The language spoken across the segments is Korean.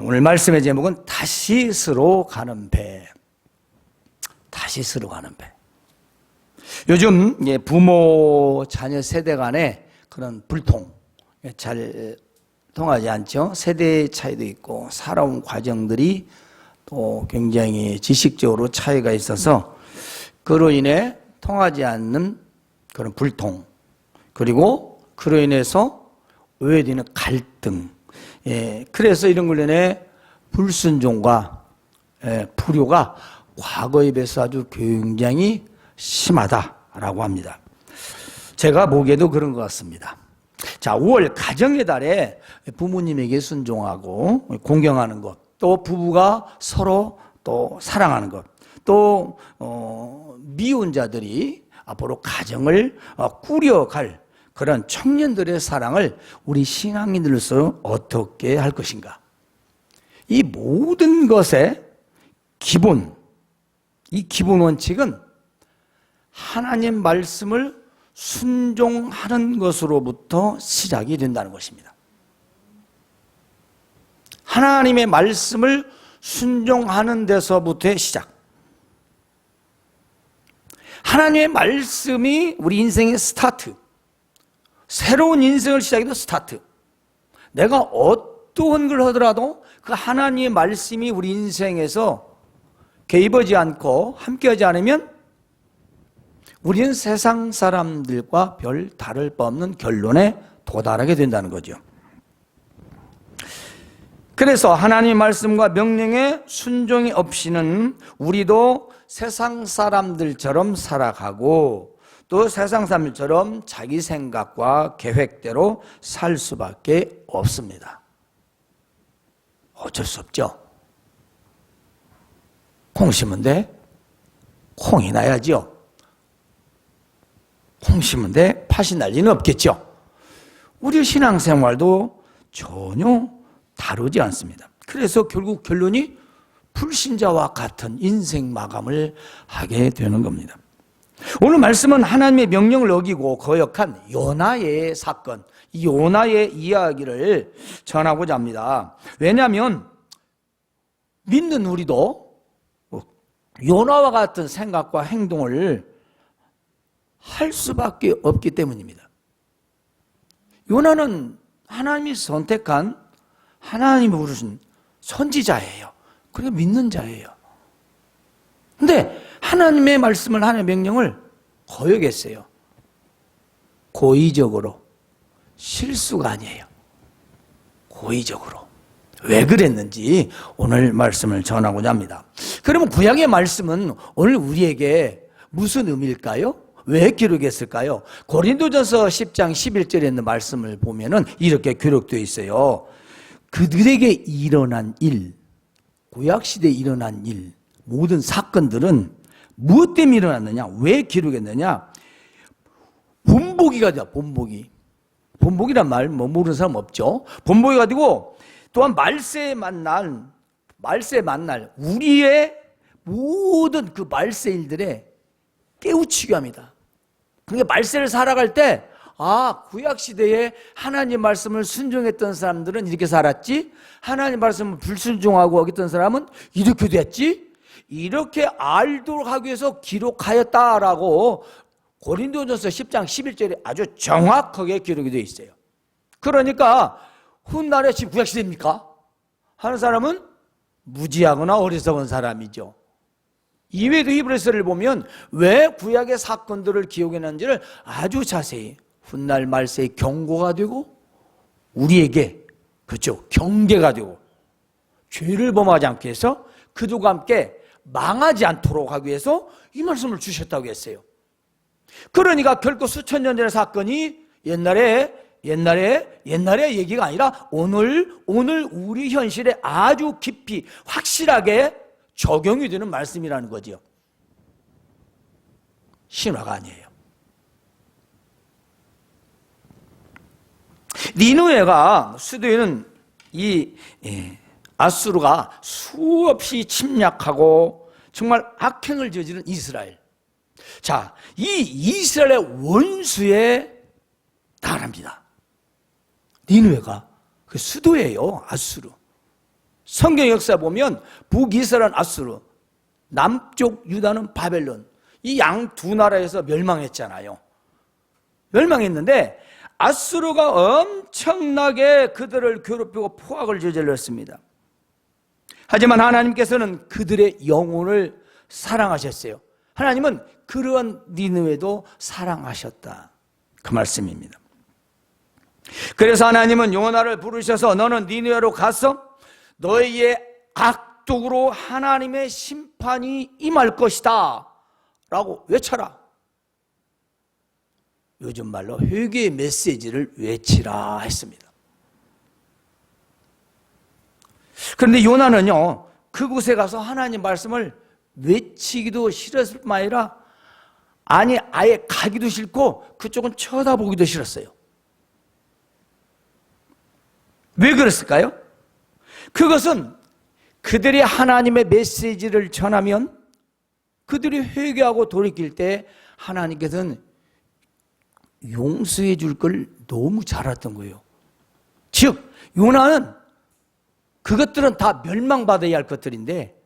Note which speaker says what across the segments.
Speaker 1: 오늘 말씀의 제목은 다시스로 가는 배. 다시스로 가는 배. 요즘 부모 자녀 세대 간의 그런 불통 잘 통하지 않죠. 세대 차이도 있고 살아온 과정들이 또 굉장히 지식적으로 차이가 있어서 그로 인해 통하지 않는 그런 불통, 그리고 그로 인해서 오해되는 갈등, 그래서 이런 걸로 인해 불순종과 불효가 과거에 비해서 아주 굉장히 심하다라고 합니다. 제가 보기에도 그런 것 같습니다. 자, 5월 가정의 달에 부모님에게 순종하고 공경하는 것, 또 부부가 서로 또 사랑하는 것, 또 미운 자들이 앞으로 가정을 꾸려갈 그런 청년들의 사랑을 우리 신앙인들로서 어떻게 할 것인가? 이 모든 것의 기본, 이 기본 원칙은 하나님 말씀을 순종하는 것으로부터 시작이 된다는 것입니다. 하나님의 말씀을 순종하는 데서부터의 시작. 하나님의 말씀이 우리 인생의 스타트, 새로운 인생을 시작해도 스타트. 내가 어떠한 걸 하더라도 그 하나님의 말씀이 우리 인생에서 개입하지 않고 함께하지 않으면 우리는 세상 사람들과 별 다를 바 없는 결론에 도달하게 된다는 거죠. 그래서 하나님의 말씀과 명령에 순종이 없이는 우리도 세상 사람들처럼 살아가고 또 세상 사람들처럼 자기 생각과 계획대로 살 수밖에 없습니다. 어쩔 수 없죠. 콩 심은 데 콩이 나야죠. 콩 심은 데 팥이 날 리는 없겠죠. 우리 신앙생활도 전혀 다르지 않습니다. 그래서 결국 결론이 불신자와 같은 인생 마감을 하게 되는 겁니다. 오늘 말씀은 하나님의 명령을 어기고 거역한 요나의 사건, 이 요나의 이야기를 전하고자 합니다. 왜냐하면 믿는 우리도 요나와 같은 생각과 행동을 할 수밖에 없기 때문입니다. 요나는 하나님이 선택한, 하나님이 부르신 선지자예요. 그리고 믿는 자예요. 근데 하나님의 말씀을, 하나님의 명령을 거역했어요. 고의적으로. 실수가 아니에요. 고의적으로. 왜 그랬는지 오늘 말씀을 전하고자 합니다. 그러면 구약의 말씀은 오늘 우리에게 무슨 의미일까요? 왜 기록했을까요? 고린도전서 10장 11절에 있는 말씀을 보면은 이렇게 기록되어 있어요. 그들에게 일어난 일, 구약시대에 일어난 일, 모든 사건들은 무엇 때문에 일어났느냐? 왜 기록했느냐? 본보기가 돼요. 본보기. 본보기란 말 모르는 사람 없죠. 본보기가 되고 또한 말세에 만날 우리의 모든 그 말세 일들에 깨우치게 합니다. 그러니까 말세를 살아갈 때 구약시대에 하나님 말씀을 순종했던 사람들은 이렇게 살았지, 하나님 말씀을 불순종하고 어겼던 사람은 이렇게 됐지, 이렇게 알도록 하기 위해서 기록하였다라고 고린도전서 10장 11절에 아주 정확하게 기록이 되어 있어요. 그러니까 훗날에 지금 구약시대입니까? 하는 사람은 무지하거나 어리석은 사람이죠. 이외에도 히브리서를 보면 왜 구약의 사건들을 기억해놨는지를 아주 자세히 훗날 말세에 경고가 되고 우리에게 그렇죠, 경계가 되고 죄를 범하지 않게 해서 그들과 함께 망하지 않도록 하기 위해서 이 말씀을 주셨다고 했어요. 그러니까 결코 수천 년 전의 사건이 옛날에 얘기가 아니라 오늘 우리 현실에 아주 깊이 확실하게 적용이 되는 말씀이라는 거죠. 신화가 아니에요. 니느웨가 수도에는 이 아수르가 수없이 침략하고 정말 악행을 저지른 이스라엘. 자, 이 이스라엘의 원수의 나라입니다. 니느웨가 그 수도예요. 아수르. 성경 역사 보면 북이스라엘은 아수르, 남쪽 유다는 바벨론, 이 양 두 나라에서 멸망했잖아요. 멸망했는데 아수르가 엄청나게 그들을 괴롭히고 포악을 저질렀습니다. 하지만 하나님께서는 그들의 영혼을 사랑하셨어요. 하나님은 그러한 니느웨도 사랑하셨다, 그 말씀입니다. 그래서 하나님은 요나를 부르셔서 너는 니느웨로 가서 너희의 악독으로 하나님의 심판이 임할 것이다 라고 외쳐라. 요즘 말로 회개의 메시지를 외치라 했습니다. 그런데 요나는요, 그곳에 가서 하나님 말씀을 외치기도 싫었을 뿐만 아니라 아예 가기도 싫고 그쪽은 쳐다보기도 싫었어요. 왜 그랬을까요? 그것은 그들이 하나님의 메시지를 전하면 그들이 회개하고 돌이킬 때 하나님께서는 용서해 줄 걸 너무 잘 알았던 거예요. 즉 요나는 그것들은 다 멸망받아야 할 것들인데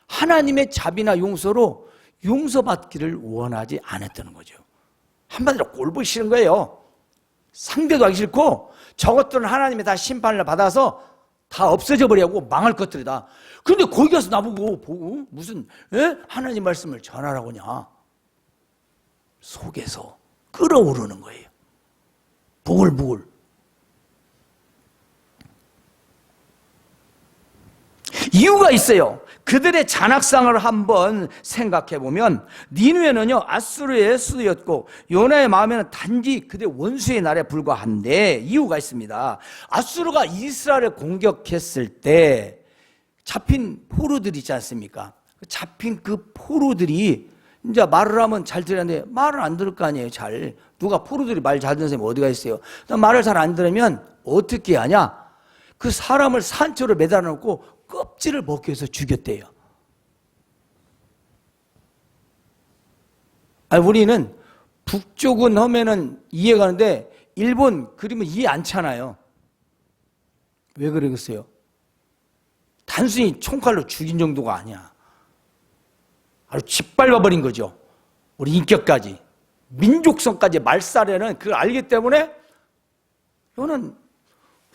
Speaker 1: 하나님의 자비나 용서로 용서받기를 원하지 않았다는 거죠. 한마디로 꼴보기 싫은 거예요. 상대도 하기 싫고 저것들은 하나님의 다 심판을 받아서 다 없어져 버리고 망할 것들이다. 그런데 거기 가서 나보고 무슨 하나님 말씀을 전하라고 하냐. 속에서 끓어오르는 거예요. 부글부글. 이유가 있어요. 그들의 잔악상을 한번 생각해 보면 니느웨는요 아수르의 수도였고 요나의 마음에는 단지 그들의 원수의 날에 불과한데 이유가 있습니다. 아수르가 이스라엘을 공격했을 때 잡힌 포로들이 있지 않습니까? 잡힌 그 포로들이 이제 말을 하면 잘 들었는데 말을 안 들을 거 아니에요. 잘 누가 포로들이 말 잘 듣는 사람이 어디가 있어요? 말을 잘 안 들으면 어떻게 하냐? 그 사람을 산초로 매달아 놓고 껍질을 벗기 위해서 죽였대요. 우리는 북쪽은 하면은 이해가는데 일본 그림은 이해 안 차나요? 왜 그러겠어요? 단순히 총칼로 죽인 정도가 아니야. 아주 짓밟아버린 거죠. 우리 인격까지, 민족성까지 말살에는 그걸 알기 때문에 이거는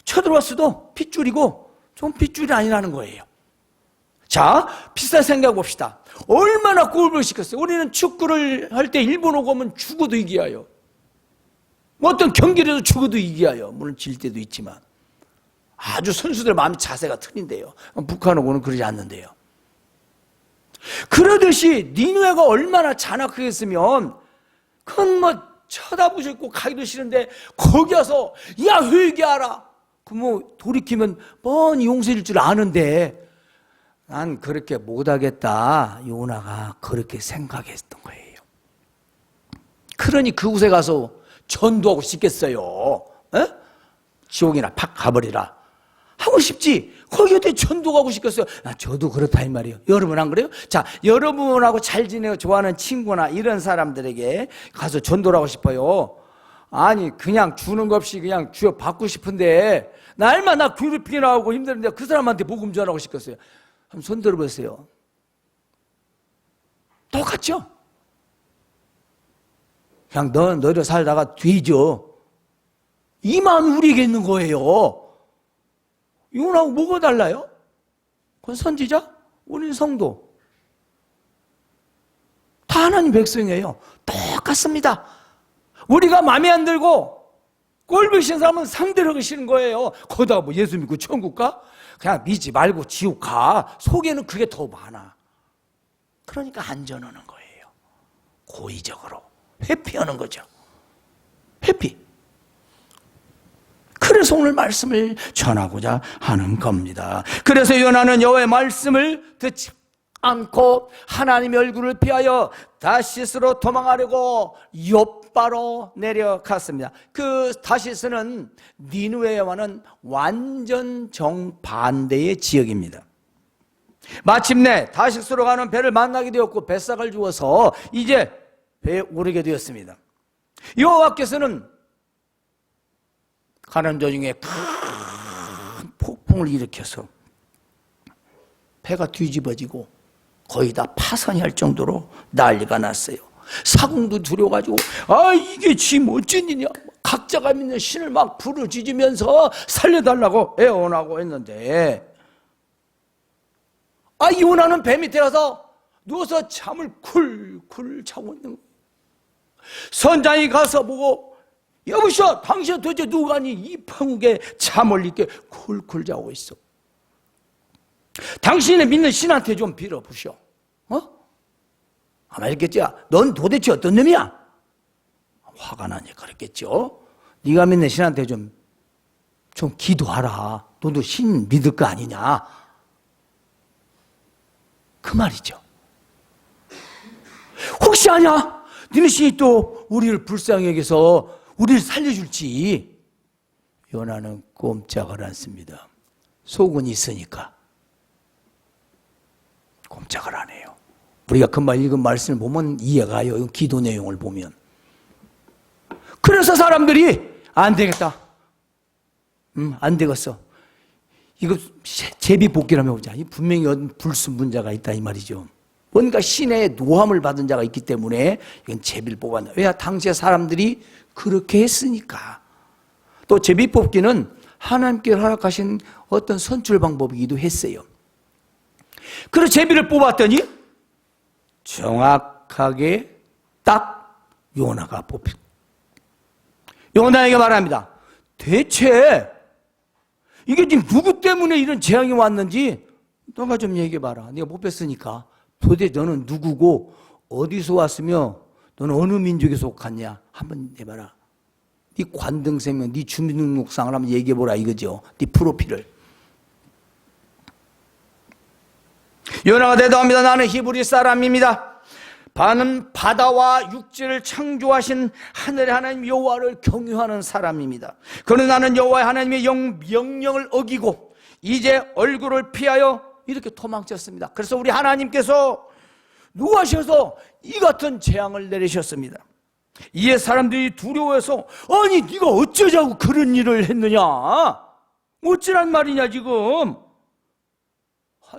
Speaker 1: 쳐들어왔어도 핏줄이고 좀 핏줄이 아니라는 거예요. 자, 비슷한 생각 봅시다. 얼마나 꼴보기 싫겠어요. 우리는 축구를 할 때 일본 오고 오면 죽어도 이기하여, 어떤 경기라도 죽어도 이기하여, 물론 질 때도 있지만 아주 선수들 마음 자세가 틀린데요. 북한 오고는 그러지 않는데요. 그러듯이 니느웨가 얼마나 잔악하겠으면 그건 뭐 쳐다보시고 가기도 싫은데 거기 와서 야 회개하라. 그 뭐 돌이키면 뻔히 용서해 줄 줄 아는데 난 그렇게 못하겠다. 요나가 그렇게 생각했던 거예요. 그러니 그곳에 가서 전도하고 싶겠어요. 에? 지옥이나 팍 가버리라 하고 싶지. 거기 어떻게 전도하고 싶겠어요? 저도 그렇다 이 말이에요. 여러분 안 그래요? 자, 여러분하고 잘 지내고 좋아하는 친구나 이런 사람들에게 가서 전도를 하고 싶어요. 아니 그냥 주는 것 없이 그냥 주여 받고 싶은데 날마다 나 괴롭히나 하고 힘드는데 그 사람한테 복음 전하고 싶겠어요? 한번 손 들어보세요. 똑같죠? 그냥 너희들 살다가 뒤져. 이 마음이 우리에게 있는 거예요. 이거하고 뭐가 달라요? 그건 선지자? 우리는 성도. 다 하나님 백성이에요. 똑같습니다. 우리가 마음에 안 들고 꼴보기 싫은 사람은 상대를 하기 싫은 거예요. 거기다가 뭐 예수 믿고 천국 가? 그냥 믿지 말고 지옥 가. 속에는 그게 더 많아. 그러니까 안 전하는 거예요. 고의적으로 회피하는 거죠. 회피. 그래서 오늘 말씀을 전하고자 하는 겁니다. 그래서 요나는 여호와의 말씀을 듣지 않고 하나님의 얼굴을 피하여 다시스로 도망하려고 욥바로 내려갔습니다. 그 다시스는 니느웨와는 완전 정반대의 지역입니다. 마침내 다시스로 가는 배를 만나게 되었고 뱃삭을 주어서 이제 배에 오르게 되었습니다. 여호와께서는 가는 도중에 큰 폭풍을 일으켜서 배가 뒤집어지고 거의 다 파산이 할 정도로 난리가 났어요. 사공도 두려워가지고 이게 지금 어쩐 일이냐, 각자가 믿는 신을 막 부르짖으면서 살려달라고 애원하고 했는데, 요나는 배 밑에 가서 누워서 잠을 쿨쿨 자고 있는 거예요. 선장이 가서 보고, 여보시오, 당신 도대체 누가니 이 판국에 잠을 이렇게 쿨쿨 자고 있어. 당신의 믿는 신한테 좀 빌어보시오. 아마 이랬겠죠. 넌 도대체 어떤 놈이야? 화가 나니까 그랬겠죠. 네가 믿는 신한테 좀 기도하라. 너도 신 믿을 거 아니냐, 그 말이죠. 혹시 아냐? 너네 신이 또 우리를 불쌍히 여겨서 우리를 살려줄지. 요나는 꼼짝을 않습니다. 속은 있으니까 꼼짝을 안 해요. 우리가 금방 읽은 말씀을 보면 이해가 가요. 기도 내용을 보면. 그래서 사람들이 안 되겠다, 안 되겠어, 이거 제비복귀라며 보자. 분명히 불순분자가 있다 이 말이죠. 뭔가 신의 노함을 받은 자가 있기 때문에 이건 제비를 뽑았나. 왜? 당시의 사람들이 그렇게 했으니까. 또 제비 뽑기는 하나님께 허락하신 어떤 선출 방법이기도 했어요. 그래서 제비를 뽑았더니 정확하게 딱 요나가 뽑힌. 요나에게 말합니다. 대체 이게 지금 누구 때문에 이런 재앙이 왔는지 너가 좀 얘기해봐라. 네가 뽑혔으니까 도대체 너는 누구고 어디서 왔으며 너는 어느 민족에 속하냐 한번 해봐라. 네 관등생명, 네 주민등록상을 한번 얘기해보라 이거죠. 네 프로필을. 요나가 대답합니다. 나는 히브리 사람입니다. 나는 바다와 육지를 창조하신 하늘의 하나님 여호와를 경유하는 사람입니다. 그러나 나는 여호와의 하나님의 명령을 어기고 이제 얼굴을 피하여 이렇게 도망쳤습니다. 그래서 우리 하나님께서 노하셔서 이 같은 재앙을 내리셨습니다. 이에 사람들이 두려워해서 아니 네가 어쩌자고 그런 일을 했느냐, 어찌란 말이냐 지금.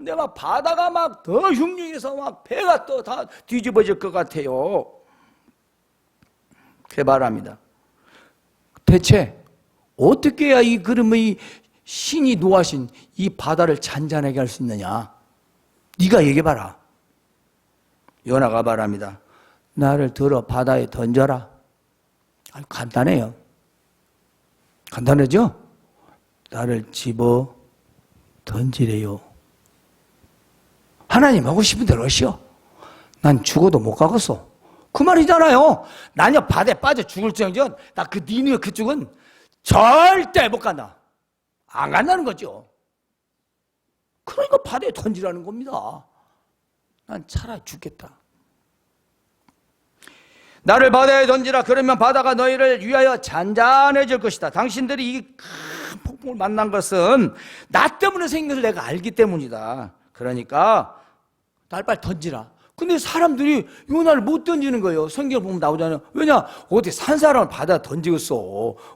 Speaker 1: 내가 바다가 막 더 흉흉해서 막 배가 또 다 뒤집어질 것 같아요. 그래 말합니다. 대체 어떻게 해야 이 그러면 신이 노하신 이 바다를 잔잔하게 할 수 있느냐? 네가 얘기해봐라. 요나가 말합니다. 나를 들어 바다에 던져라. 아주 간단해요. 간단하죠? 나를 집어 던지래요. 하나님 하고 싶은 대로 하시오. 난 죽어도 못 가겠어. 그 말이잖아요. 나냐 바다에 빠져 죽을지언정 나 그 니네 그쪽은 절대 못 간다. 안 간다는 거죠. 그러니까 바다에 던지라는 겁니다. 난 차라리 죽겠다. 나를 바다에 던지라. 그러면 바다가 너희를 위하여 잔잔해질 것이다. 당신들이 이 큰 폭풍을 만난 것은 나 때문에 생긴 것을 내가 알기 때문이다. 그러니까 날 빨리 던지라. 근데 사람들이 요나를 못 던지는 거예요. 성경을 보면 나오잖아요. 왜냐? 어디 산 사람을 바다에 던지겠어.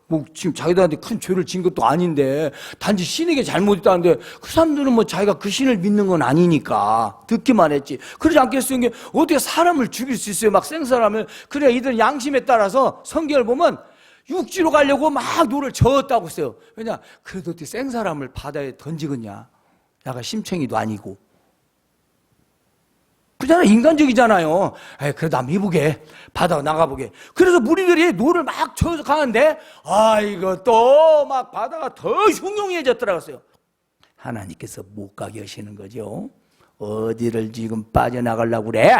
Speaker 1: 뭐 지금 자기들한테 큰 죄를 진 것도 아닌데 단지 신에게 잘못했다는데 그 사람들은 뭐 자기가 그 신을 믿는 건 아니니까 듣기만 했지. 그러지 않겠어요? 이게 어떻게 사람을 죽일 수 있어요? 막 생사람을. 그래 이들은 양심에 따라서 성경을 보면 육지로 가려고 막 노를 저었다고 했어요. 왜냐? 그래도 어떻게 생사람을 바다에 던지겠냐? 야가 심청이도 아니고. 그잖아, 인간적이잖아요. 그래도 한번 해보게. 바다 나가보게. 그래서 무리들이 노를 막 쳐서 가는데, 이거 또 막 바다가 더 흉흉해졌더라고요. 하나님께서 못 가게 하시는 거죠. 어디를 지금 빠져나가려고 그래?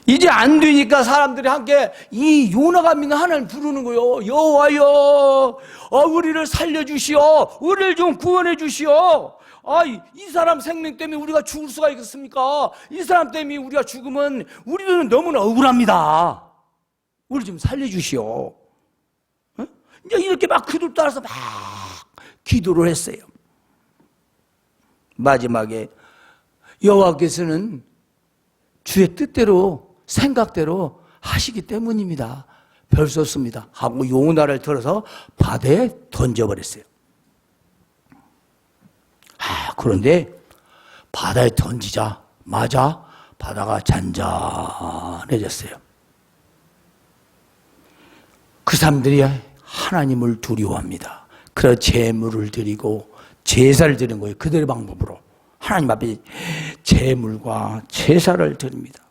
Speaker 1: 이제 안 되니까 사람들이 함께 이 요나가 믿는 하나님 부르는 거예요. 여호와여, 우리를 살려주시오. 우리를 좀 구원해 주시오. 이 사람 생명 때문에 우리가 죽을 수가 있겠습니까? 이 사람 때문에 우리가 죽으면 우리들은 너무나 억울합니다. 우리 좀 살려주시오. 이제 이렇게 막 그들 따라서 막 기도를 했어요. 마지막에 여호와께서는 주의 뜻대로 생각대로 하시기 때문입니다. 별 수 없습니다 하고 요나를 들어서 바다에 던져버렸어요. 그런데 바다에 던지자마자 바다가 잔잔해졌어요. 그 사람들이 하나님을 두려워합니다. 그래서 제물을 드리고 제사를 드리는 거예요. 그들의 방법으로 하나님 앞에 제물과 제사를 드립니다.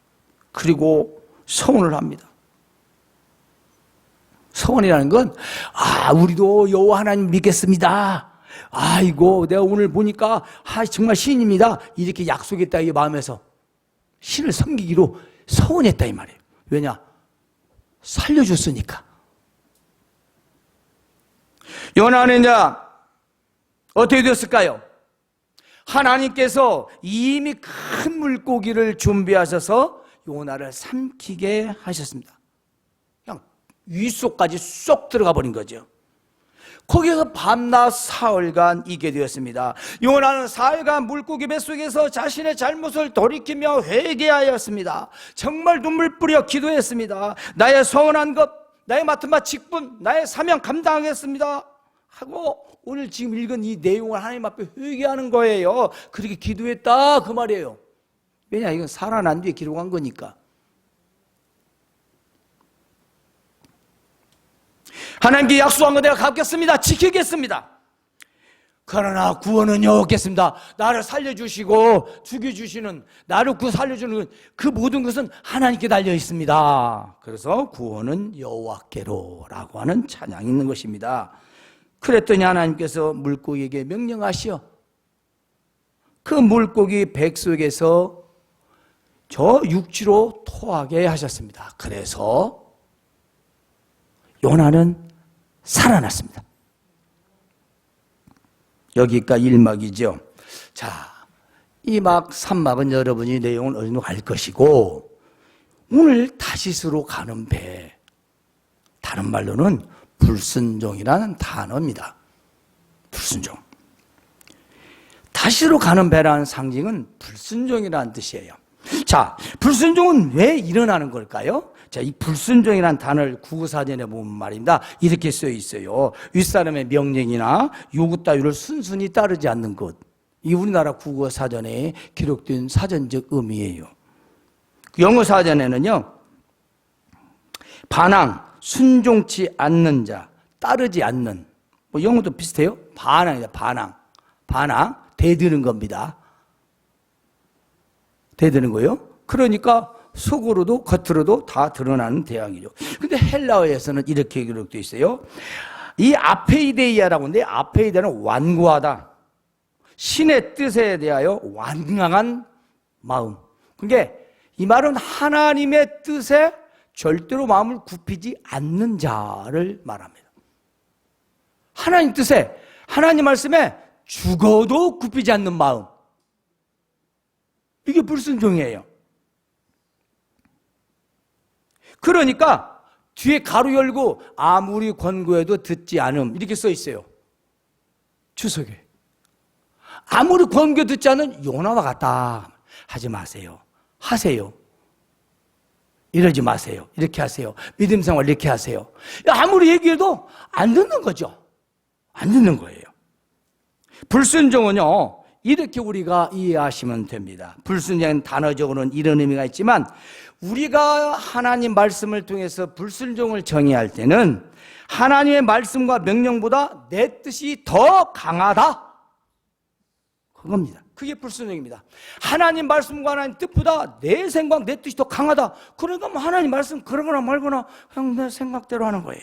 Speaker 1: 그리고 서원을 합니다. 서원이라는 건 우리도 여호와 하나님 믿겠습니다. 아이고 내가 오늘 보니까 정말 신입니다. 이렇게 약속했다 이 마음에서 신을 섬기기로 서원했다 이 말이에요. 왜냐? 살려줬으니까. 요나는 이제 어떻게 되었을까요? 하나님께서 이미 큰 물고기를 준비하셔서 요나를 삼키게 하셨습니다. 그냥 윗속까지 쏙 들어가 버린 거죠. 거기에서 밤낮 사흘간 있게 되었습니다. 요나는 사흘간 물고기 뱃속에서 자신의 잘못을 돌이키며 회개하였습니다. 정말 눈물 뿌려 기도했습니다. 나의 서운한 것, 나의 맡은 바 직분, 나의 사명 감당하겠습니다 하고 오늘 지금 읽은 이 내용을 하나님 앞에 회개하는 거예요. 그렇게 기도했다 그 말이에요. 왜냐? 이건 살아난 뒤에 기록한 거니까. 하나님께 약속한 거 내가 갚겠습니다. 지키겠습니다. 그러나 구원은요 없겠습니다. 나를 살려주시고 죽여주시는, 나를 살려주는 그 모든 것은 하나님께 달려 있습니다. 그래서 구원은 여호와께로 라고 하는 찬양이 있는 것입니다. 그랬더니 하나님께서 물고기에게 명령하시어 그 물고기 백 속에서 저 육지로 토하게 하셨습니다. 그래서 요나는 살아났습니다. 여기가 1막이죠. 자, 2막, 3막은 여러분이 내용을 어느 정도 알 것이고, 오늘 다시스로 가는 배, 다른 말로는 불순종이라는 단어입니다. 불순종. 다시스로 가는 배라는 상징은 불순종이라는 뜻이에요. 자, 불순종은 왜 일어나는 걸까요? 자, 이 불순종이라는 단어를 국어사전에 보면 말입니다. 이렇게 쓰여 있어요. 윗사람의 명령이나 요구 따위를 순순히 따르지 않는 것. 이 우리나라 국어사전에 기록된 사전적 의미예요. 영어 사전에는요, 반항, 순종치 않는 자, 따르지 않는, 뭐 영어도 비슷해요. 반항이다, 반항. 반항, 대드는 겁니다. 대드는 거예요. 그러니까 속으로도 겉으로도 다 드러나는 대항이죠. 근데 헬라어에서는 이렇게 기록되어 있어요. 이 아페이데이아라고 하는데, 아페이데는 완고하다. 신의 뜻에 대하여 완강한 마음. 그러니까 이 말은 하나님의 뜻에 절대로 마음을 굽히지 않는 자를 말합니다. 하나님 뜻에, 하나님 말씀에 죽어도 굽히지 않는 마음. 이게 불순종이에요. 그러니까 뒤에 가로 열고 아무리 권고해도 듣지 않음 이렇게 써 있어요. 주석에. 아무리 권고 듣지 않은 요나와 같다. 하지 마세요. 하세요. 이러지 마세요. 이렇게 하세요. 믿음 생활 이렇게 하세요. 아무리 얘기해도 안 듣는 거죠. 안 듣는 거예요. 불순종은요, 이렇게 우리가 이해하시면 됩니다. 불순종은 단어적으로는 이런 의미가 있지만, 우리가 하나님 말씀을 통해서 불순종을 정의할 때는 하나님의 말씀과 명령보다 내 뜻이 더 강하다, 그겁니다. 그게 불순종입니다. 하나님 말씀과 하나님 뜻보다 내 생각, 내 뜻이 더 강하다. 그러니까 뭐 하나님 말씀 그러거나 말거나 그냥 내 생각대로 하는 거예요.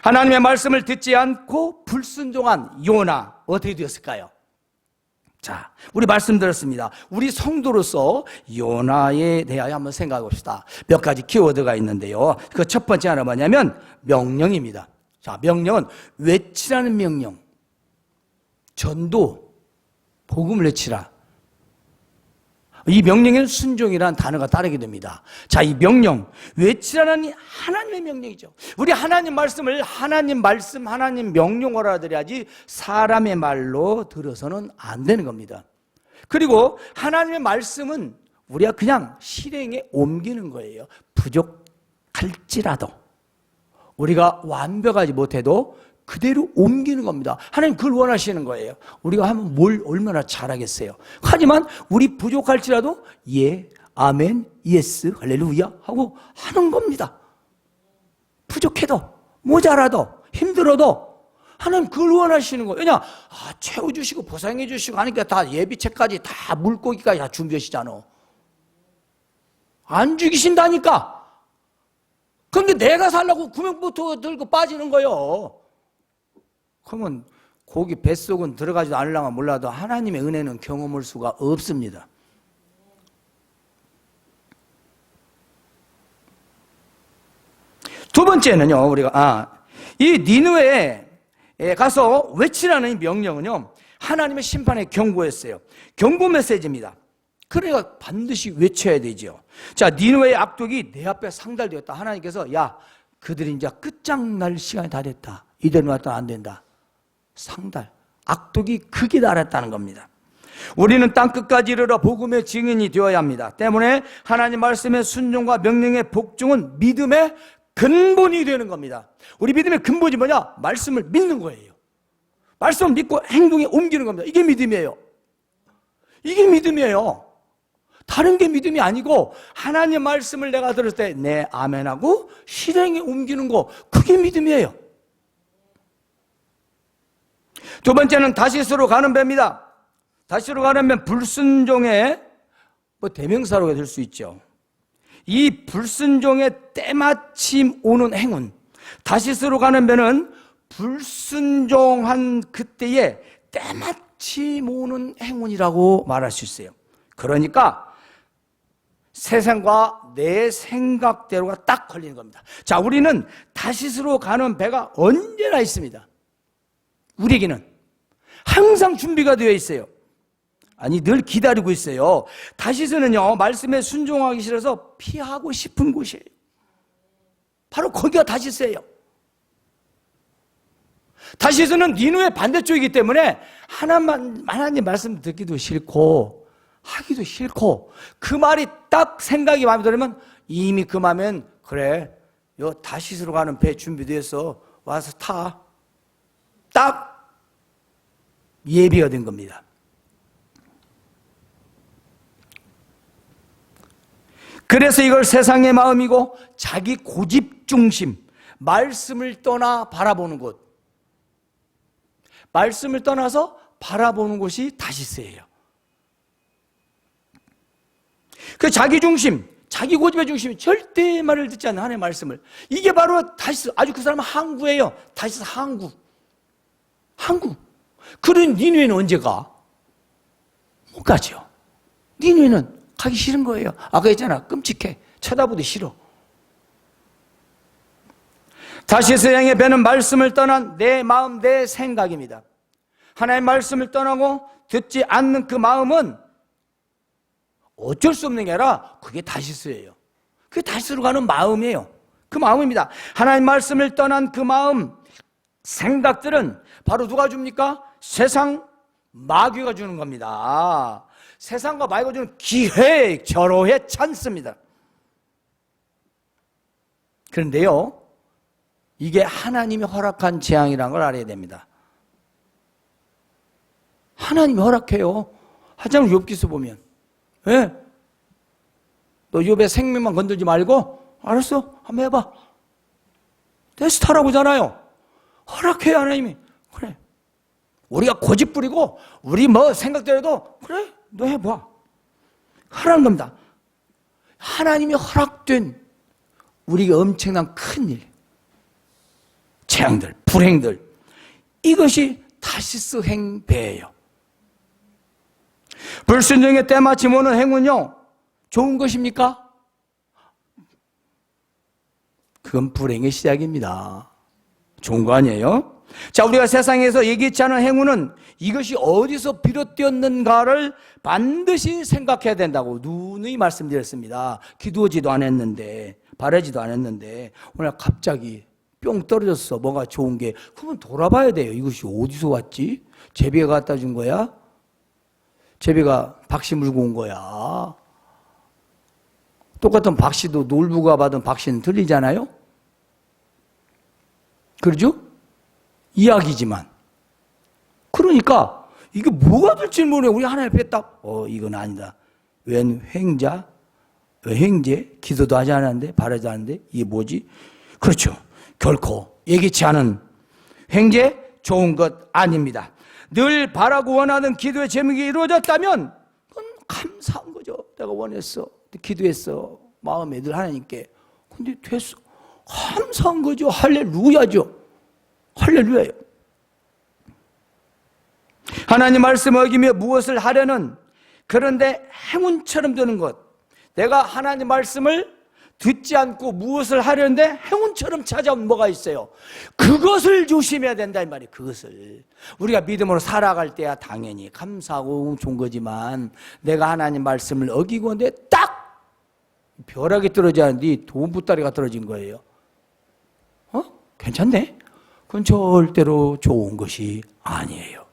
Speaker 1: 하나님의 말씀을 듣지 않고 불순종한 요나, 어떻게 되었을까요? 자, 우리 말씀 들었습니다. 우리 성도로서 요나에 대하여 한번 생각해 봅시다. 몇 가지 키워드가 있는데요. 그 첫 번째 하나 뭐냐면 명령입니다. 자, 명령은 외치라는 명령. 전도, 복음을 외치라. 이 명령에는 순종이라는 단어가 따르게 됩니다. 자, 이 명령, 외치라는 하나님의 명령이죠. 우리 하나님 말씀을 하나님 말씀, 하나님 명령으로 알아들어야지 사람의 말로 들어서는 안 되는 겁니다. 그리고 하나님의 말씀은 우리가 그냥 실행에 옮기는 거예요. 부족할 부족할지라도 우리가 완벽하지 못해도 그대로 옮기는 겁니다. 하나님 그걸 원하시는 거예요. 우리가 하면 뭘 얼마나 잘하겠어요. 하지만 우리 부족할지라도 예, 아멘, 예스, 할렐루야 하고 하는 겁니다. 부족해도 모자라도 힘들어도 하나님 그걸 원하시는 거예요. 왜냐? 채워주시고 보상해 주시고 하니까 다 예비책까지 다 물고기까지 다 준비하시잖아. 안 죽이신다니까. 그런데 내가 살라고 구명부터 들고 빠지는 거예요. 그러면 고기 뱃속은 들어가지도 않으려면 몰라도 하나님의 은혜는 경험할 수가 없습니다. 두 번째는요, 우리가 이 니느웨에 가서 외치라는 이 명령은요, 하나님의 심판의 경고였어요. 경고 메시지입니다. 그러니까 반드시 외쳐야 되죠. 자, 니느웨의 악독이 내 앞에 상달되었다. 하나님께서 야, 그들이 이제 끝장날 시간이 다 됐다. 이대로 놔두면 안 된다. 상달, 악독이 극에 달했다는 겁니다. 우리는 땅끝까지 이르러 복음의 증인이 되어야 합니다. 때문에 하나님 말씀의 순종과 명령의 복종은 믿음의 근본이 되는 겁니다. 우리 믿음의 근본이 뭐냐? 말씀을 믿는 거예요. 말씀을 믿고 행동에 옮기는 겁니다. 이게 믿음이에요. 이게 믿음이에요. 다른 게 믿음이 아니고 하나님 말씀을 내가 들을 때 네, 아멘하고 실행에 옮기는 거, 그게 믿음이에요. 두 번째는 다시스로 가는 배입니다. 다시스로 가는 배, 불순종의 대명사로 될 수 있죠. 이 불순종의 때마침 오는 행운, 다시스로 가는 배는 불순종한 그때에 때마침 오는 행운이라고 말할 수 있어요. 그러니까 세상과 내 생각대로가 딱 걸리는 겁니다. 자, 우리는 다시스로 가는 배가 언제나 있습니다. 우리에게는 항상 준비가 되어 있어요. 아니, 늘 기다리고 있어요. 다시스는요, 말씀에 순종하기 싫어서 피하고 싶은 곳이에요. 바로 거기가 다시스예요. 다시스는 니느웨 반대쪽이기 때문에 하나님 말씀 듣기도 싫고 하기도 싫고, 그 말이 딱 생각이 마음에 들면 이미 그 마음엔 그래, 요 다시스로 가는 배 준비돼서 와서 타. 딱 예비가 된 겁니다. 그래서 이걸 세상의 마음이고 자기 고집 중심, 말씀을 떠나 바라보는 곳, 말씀을 떠나서 바라보는 곳이 다시스예요. 그 자기 중심, 자기 고집의 중심이 절대 말을 듣지 않는 하나님의 말씀을, 이게 바로 다시스. 아주 그 사람은 항구예요. 다시스 항구. 그런 니느웨는 언제 가? 못 가죠. 니느웨는 가기 싫은 거예요. 아까 했잖아, 끔찍해, 쳐다보기 싫어. 다시스 양의 배는 말씀을 떠난 내 마음, 내 생각입니다. 하나님의 말씀을 떠나고 듣지 않는 그 마음은 어쩔 수 없는 게 아니라 그게 다시스예요. 그게 다시스로 가는 마음이에요. 그 마음입니다. 하나님 말씀을 떠난 그 마음, 생각들은 바로 누가 줍니까? 세상 마귀가 주는 겁니다. 세상과 마귀가 주는 기회, 절호의 찬스입니다. 그런데요, 이게 하나님이 허락한 재앙이라는 걸 알아야 됩니다. 하나님이 허락해요. 하자면 욥기서 보면, 왜? 너 욥의 생명만 건들지 말고, 알았어, 한번 해봐. 테스트하라고잖아요. 허락해요, 하나님이. 그래. 우리가 고집 부리고 우리 생각대로도 그래, 너 해봐. 하라는 겁니다. 하나님이 허락된 우리가 엄청난 큰일, 재앙들, 불행들, 이것이 다시스 행배예요. 불순종의 때마침 오는 행운요, 좋은 것입니까? 그건 불행의 시작입니다. 좋은 거 아니에요? 자, 우리가 세상에서 예기치 않은 행운은 이것이 어디서 비롯되었는가를 반드시 생각해야 된다고 누누이 말씀드렸습니다. 기도하지도 않았는데, 바라지도 않았는데 오늘 갑자기 뿅 떨어졌어, 뭐가 좋은 게. 그러면 돌아봐야 돼요. 이것이 어디서 왔지? 제비가 갖다 준 거야? 제비가 박씨 물고 온 거야? 똑같은 박씨도 놀부가 받은 박씨는 틀리잖아요. 그러죠? 이야기지만. 그러니까 이게 뭐가 될지 모르네. 우리 하나님 앞에 딱 이건 아니다. 웬 횡자? 왜 횡재? 기도도 하지 않았는데 바라지 않았는데 이게 뭐지? 그렇죠. 결코 예기치 않은 횡재 좋은 것 아닙니다. 늘 바라고 원하는 기도의 제목이 이루어졌다면 그건 감사한 거죠. 내가 원했어. 기도했어. 마음에 늘 하나님께. 근데 됐어. 감사한 거죠. 할렐루야죠. 할렐루야요. 하나님 말씀을 어기며 무엇을 하려는 그런데 행운처럼 되는 것. 내가 하나님 말씀을 듣지 않고 무엇을 하려는데 행운처럼 찾아온 뭐가 있어요. 그것을 조심해야 된다 이 말이에요. 그것을. 우리가 믿음으로 살아갈 때야 당연히 감사하고 좋은 거지만 내가 하나님 말씀을 어기고 근데 딱 벼락이 떨어지는데 돈보따리가 떨어진 거예요. 괜찮네? 그건 절대로 좋은 것이 아니에요.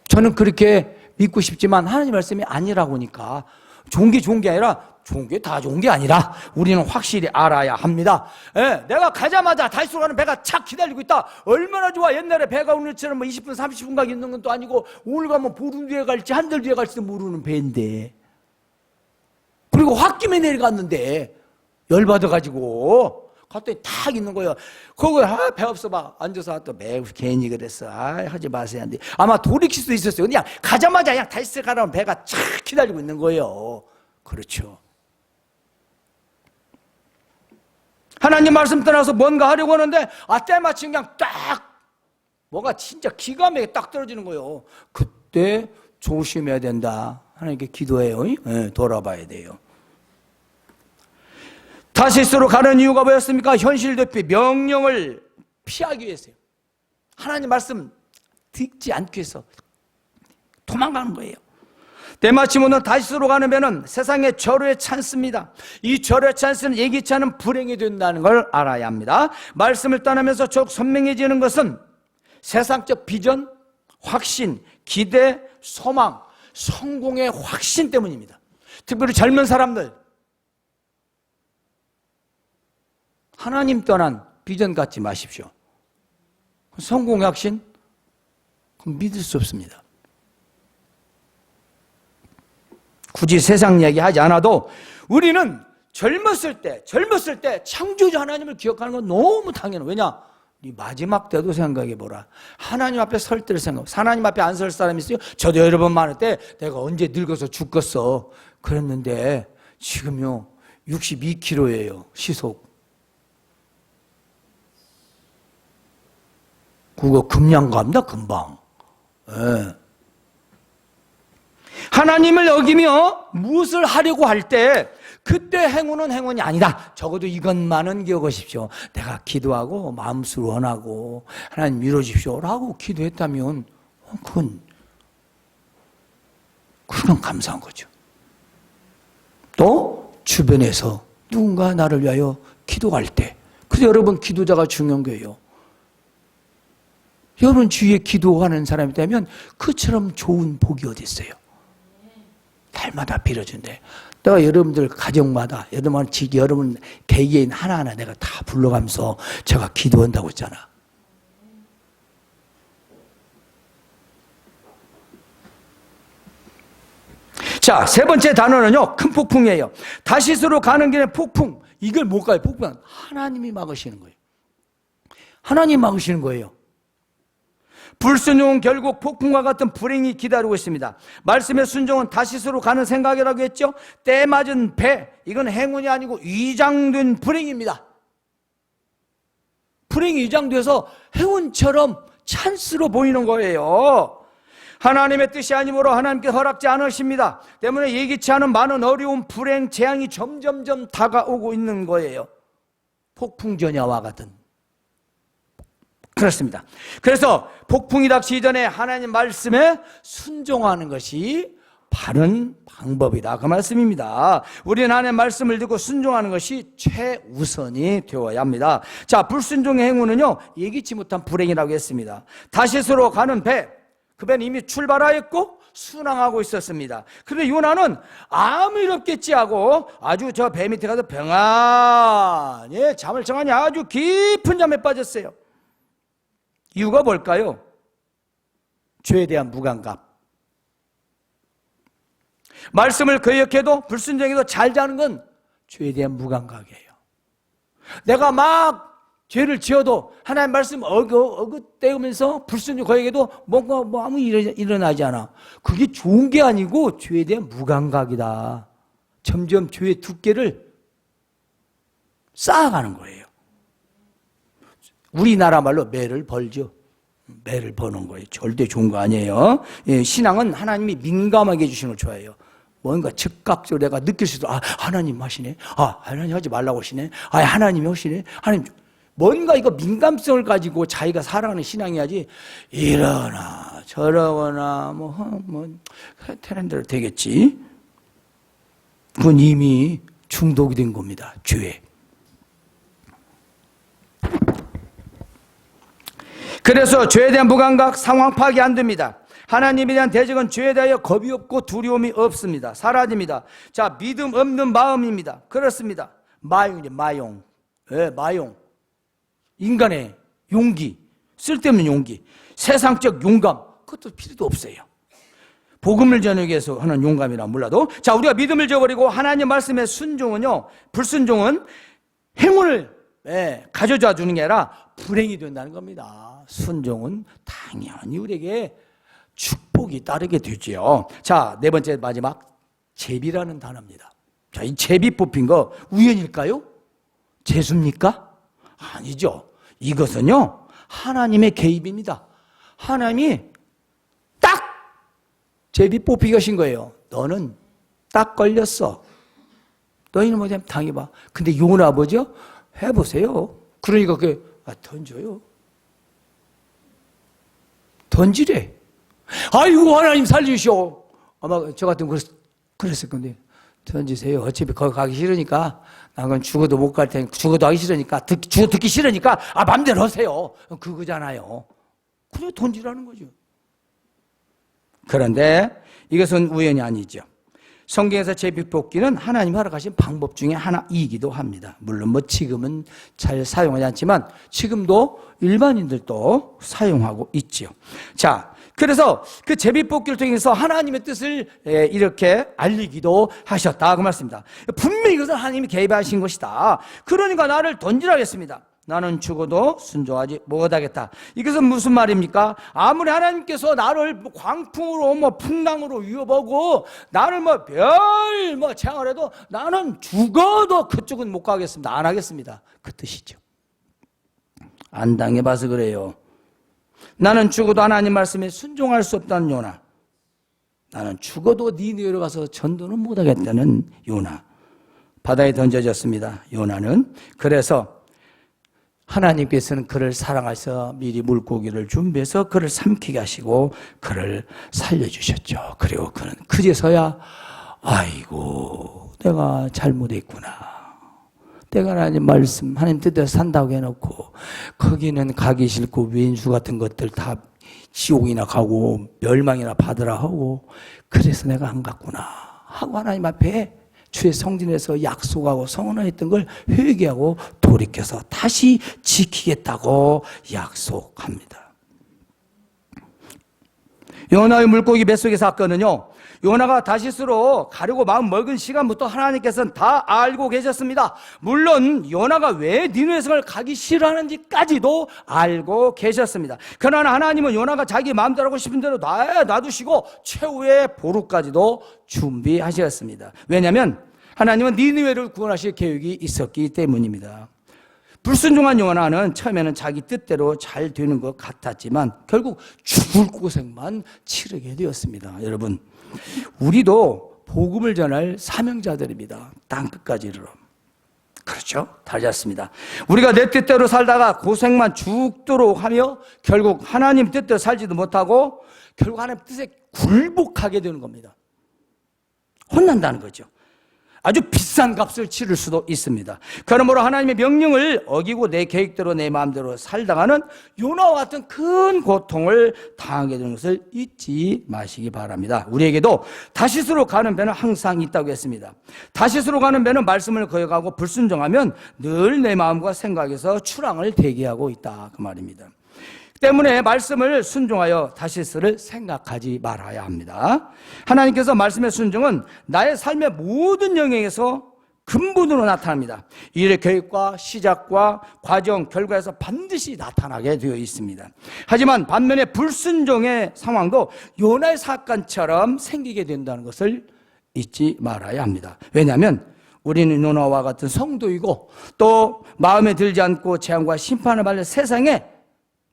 Speaker 1: 저는 그렇게 믿고 싶지만 하나님 말씀이 아니라고 하니까 좋은 게 아니라 좋은 게 다 좋은 게 아니라 우리는 확실히 알아야 합니다. 예, 내가 가자마자 다시로 가는 배가 착 기다리고 있다. 얼마나 좋아. 옛날에 배가 오늘처럼 20분 30분 가기 있는 건 또 아니고 오늘 가면 보름 뒤에 갈지 한 달 뒤에 갈지도 모르는 배인데 그리고 홧김에 내려갔는데 열받아가지고 갔더니 탁 있는 거예요. 거기 배 없어 봐. 앉아서 또 매우 괜히 그랬어. 하지 마세요. 근데 아마 돌이킬 수도 있었어요. 그냥 가자마자 그냥 다시 가라면 배가 착 기다리고 있는 거예요. 그렇죠. 하나님 말씀 떠나서 뭔가 하려고 하는데 때마침 그냥 딱 뭐가 진짜 기가 막히게 딱 떨어지는 거예요. 그때 조심해야 된다. 하나님께 기도해요. 네, 돌아봐야 돼요. 다시스로 가는 이유가 뭐였습니까? 현실 대피 명령을 피하기 위해서요. 하나님 말씀 듣지 않기 위해서 도망가는 거예요. 때마침 오늘 다시스로 가는 배는 세상의 절호의 찬스입니다. 이 절호의 찬스는 예기치 않은 불행이 된다는 걸 알아야 합니다. 말씀을 떠나면서 더욱 선명해지는 것은 세상적 비전, 확신, 기대, 소망, 성공의 확신 때문입니다. 특별히 젊은 사람들 하나님 떠난 비전 갖지 마십시오. 성공의 확신? 그럼 믿을 수 없습니다. 굳이 세상 이야기 하지 않아도 우리는 젊었을 때 창조주 하나님을 기억하는 건 너무 당연해. 왜냐? 네 마지막 때도 생각해보라. 하나님 앞에 설 때를 생각해. 하나님 앞에 안 설 사람이 있어요? 저도 여러 번 많을 때 내가 언제 늙어서 죽겠어. 그랬는데 지금요 62kg예요. 시속. 그거 금방 갑니다. 금방. 네. 하나님을 어기며 무엇을 하려고 할 때 그때 행운은 행운이 아니다. 적어도 이것만은 기억하십시오. 내가 기도하고 마음속으로 원하고 하나님 이루어주십시오 라고 기도했다면 그건 감사한 거죠. 또 주변에서 누군가 나를 위하여 기도할 때 그래서 여러분 기도자가 중요한 거예요. 여러분 주위에 기도하는 사람이 되면 그처럼 좋은 복이 어디 있어요. 날마다 빌어준대. 내가 여러분들 가정마다 여러분 개개인 하나하나 내가 다 불러가면서 제가 기도한다고 했잖아. 자, 세 번째 단어는요 큰 폭풍이에요. 다시스로 가는 길에 폭풍. 이걸 뭘까요? 폭풍은 하나님이 막으시는 거예요. 하나님 막으시는 거예요. 불순종은 결국 폭풍과 같은 불행이 기다리고 있습니다. 말씀의 순종은 다시스로 가는 생각이라고 했죠. 때 맞은 배, 이건 행운이 아니고 위장된 불행입니다. 불행이 위장돼서 행운처럼 찬스로 보이는 거예요. 하나님의 뜻이 아니므로 하나님께 허락지 않으십니다. 때문에 예기치 않은 많은 어려움, 불행, 재앙이 점점점 다가오고 있는 거예요. 폭풍전야와 같은. 그렇습니다. 그래서 폭풍이 닥치기 전에 하나님 말씀에 순종하는 것이 바른 방법이다. 그 말씀입니다. 우리는 하나님의 말씀을 듣고 순종하는 것이 최우선이 되어야 합니다. 자, 불순종의 행운은요 예기치 못한 불행이라고 했습니다. 다시스로 가는 배, 그 배는 이미 출발하였고 순항하고 있었습니다. 그런데 요나는 아무 일 없겠지 하고 아주 저 배 밑에 가서 평안히 잠을 청하니 아주 깊은 잠에 빠졌어요. 이유가 뭘까요? 죄에 대한 무감각. 말씀을 거역해도 불순종해도 잘 자는 건 죄에 대한 무감각이에요. 내가 막 죄를 지어도 하나님 말씀 어긋대면서 불순종 거역해도 뭔가 아무 일 일어나지 않아. 그게 좋은 게 아니고 죄에 대한 무감각이다. 점점 죄의 두께를 쌓아가는 거예요. 우리나라 말로 매를 벌죠. 매를 버는 거예요. 절대 좋은 거 아니에요. 예, 신앙은 하나님이 민감하게 해주시는 걸 좋아해요. 뭔가 즉각적으로 내가 느낄 수 있어. 아, 하나님 하시네. 아, 하나님 하지 말라고 하시네. 아, 하나님이 하시네. 하나님. 뭔가 이거 민감성을 가지고 자기가 살아가는 신앙이야지. 이러나 저러거나 되는 대로 되겠지. 그건 이미 중독이 된 겁니다. 죄에. 그래서 죄에 대한 무감각, 상황 파악이 안 됩니다. 하나님에 대한 대적은 죄에 대하여 겁이 없고 두려움이 없습니다. 사라집니다. 자, 믿음 없는 마음입니다. 그렇습니다. 마용이죠, 마용. 네, 마용. 인간의 용기, 쓸데없는 용기, 세상적 용감, 그것도 필요도 없어요. 복음을 전하기 위해서 하는 용감이라 몰라도. 자, 우리가 믿음을 저버리고 하나님 말씀의 순종은요, 불순종은 행운을 가져다 주는 게 아니라 불행이 된다는 겁니다. 순종은 당연히 우리에게 축복이 따르게 되지요. 자, 네 번째 마지막 제비라는 단어입니다. 자, 이 제비 뽑힌 거 우연일까요? 재수입니까? 아니죠. 이것은요, 하나님의 개입입니다. 하나님이 딱 제비 뽑히게 하신 거예요. 너는 딱 걸렸어. 너희는 뭐냐면 당해봐. 근데 요나 뭐죠? 해보세요. 그러니까 던져요. 던지래. 아이고, 하나님 살려주시오. 아마 저 같으면 그랬을 건데. 던지세요. 어차피 거기 가기 싫으니까, 난 죽어도 못 갈 테니까, 죽어도 하기 싫으니까, 듣기 싫으니까, 맘대로 하세요. 그거잖아요. 그냥 던지라는 거죠. 그런데 이것은 우연이 아니죠. 성경에서 제비뽑기는 하나님 허락하신 방법 중에 하나이기도 합니다. 물론 지금은 잘 사용하지 않지만 지금도 일반인들도 사용하고 있죠. 자, 그래서 그 제비뽑기를 통해서 하나님의 뜻을 이렇게 알리기도 하셨다 그 말씀입니다. 분명히 이것은 하나님이 개입하신 것이다. 그러니까 나를 던지라 했습니다. 나는 죽어도 순종하지 못하겠다. 이것은 무슨 말입니까? 아무리 하나님께서 나를 광풍으로 풍랑으로 위협하고 나를 재앙을 해도 나는 죽어도 그쪽은 못 가겠습니다. 안 하겠습니다. 그 뜻이죠. 안 당해봐서 그래요. 나는 죽어도 하나님 말씀에 순종할 수 없다는 요나. 나는 죽어도 니느웨로 가서 전도는 못하겠다는 요나. 바다에 던져졌습니다. 요나는. 그래서 하나님께서는 그를 사랑하셔서 미리 물고기를 준비해서 그를 삼키게 하시고 그를 살려주셨죠. 그리고 그는 그제서야 아이고 내가 잘못했구나. 내가 하나님 말씀 하나님 뜻대로 산다고 해놓고 거기는 가기 싫고 왼수 같은 것들 다 지옥이나 가고 멸망이나 받으라 하고 그래서 내가 안 갔구나 하고 하나님 앞에 주의 성전에서 약속하고 선언했던 걸 회개하고 돌이켜서 다시 지키겠다고 약속합니다. 요나의 물고기 뱃속의 사건은요, 요나가 다시스로 가려고 마음 먹은 시간부터 하나님께서는 다 알고 계셨습니다. 물론 요나가 왜 니느웨성을 가기 싫어하는지까지도 알고 계셨습니다. 그러나 하나님은 요나가 자기 마음대로 하고 싶은 대로 놔두시고 최후의 보루까지도 준비하셨습니다. 왜냐하면 하나님은 니느웨를 구원하실 계획이 있었기 때문입니다. 불순종한 요나는 처음에는 자기 뜻대로 잘 되는 것 같았지만 결국 죽을 고생만 치르게 되었습니다. 여러분, 우리도 복음을 전할 사명자들입니다. 땅끝까지 이르러. 그렇죠? 다르셨습니다. 우리가 내 뜻대로 살다가 고생만 죽도록 하며 결국 하나님 뜻대로 살지도 못하고 결국 하나님 뜻에 굴복하게 되는 겁니다. 혼난다는 거죠. 아주 비싼 값을 치를 수도 있습니다. 그러므로 하나님의 명령을 어기고 내 계획대로 내 마음대로 살다가는 요나와 같은 큰 고통을 당하게 되는 것을 잊지 마시기 바랍니다. 우리에게도 다시스로 가는 배는 항상 있다고 했습니다. 다시스로 가는 배는 말씀을 거역하고 불순종하면 늘 내 마음과 생각에서 출항을 대기하고 있다, 그 말입니다. 때문에 말씀을 순종하여 다시스를 생각하지 말아야 합니다. 하나님께서 말씀의 순종은 나의 삶의 모든 영역에서 근본으로 나타납니다. 일의 계획과 시작과 과정, 결과에서 반드시 나타나게 되어 있습니다. 하지만 반면에 불순종의 상황도 요나의 사건처럼 생기게 된다는 것을 잊지 말아야 합니다. 왜냐하면 우리는 요나와 같은 성도이고 또 마음에 들지 않고 재앙과 심판을 받는 세상에,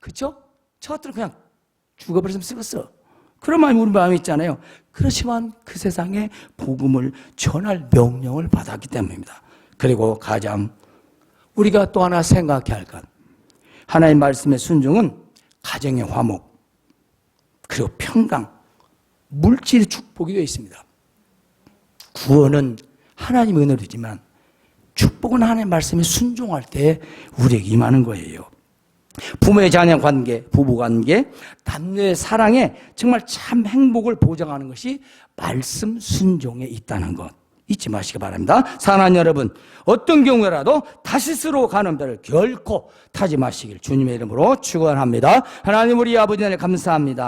Speaker 1: 그렇죠? 저것들은 그냥 죽어버렸으면 쓰겠어. 그런 마음이 우리 마음에 있잖아요. 그렇지만 그 세상에 복음을 전할 명령을 받았기 때문입니다. 그리고 가장 우리가 또 하나 생각해야 할 것, 하나님 말씀의 순종은 가정의 화목, 그리고 평강, 물질의 축복이 되어 있습니다. 구원은 하나님의 은혜이지만 축복은 하나님의 말씀에 순종할 때 우리에게 임하는 거예요. 부모의 자녀 관계, 부부 관계, 남녀의 사랑에 정말 참 행복을 보장하는 것이 말씀 순종에 있다는 것 잊지 마시기 바랍니다. 사랑하는 여러분, 어떤 경우라도 다시스로 가는 배를 결코 타지 마시길 주님의 이름으로 축원합니다. 하나님 우리 아버지 하나님 감사합니다.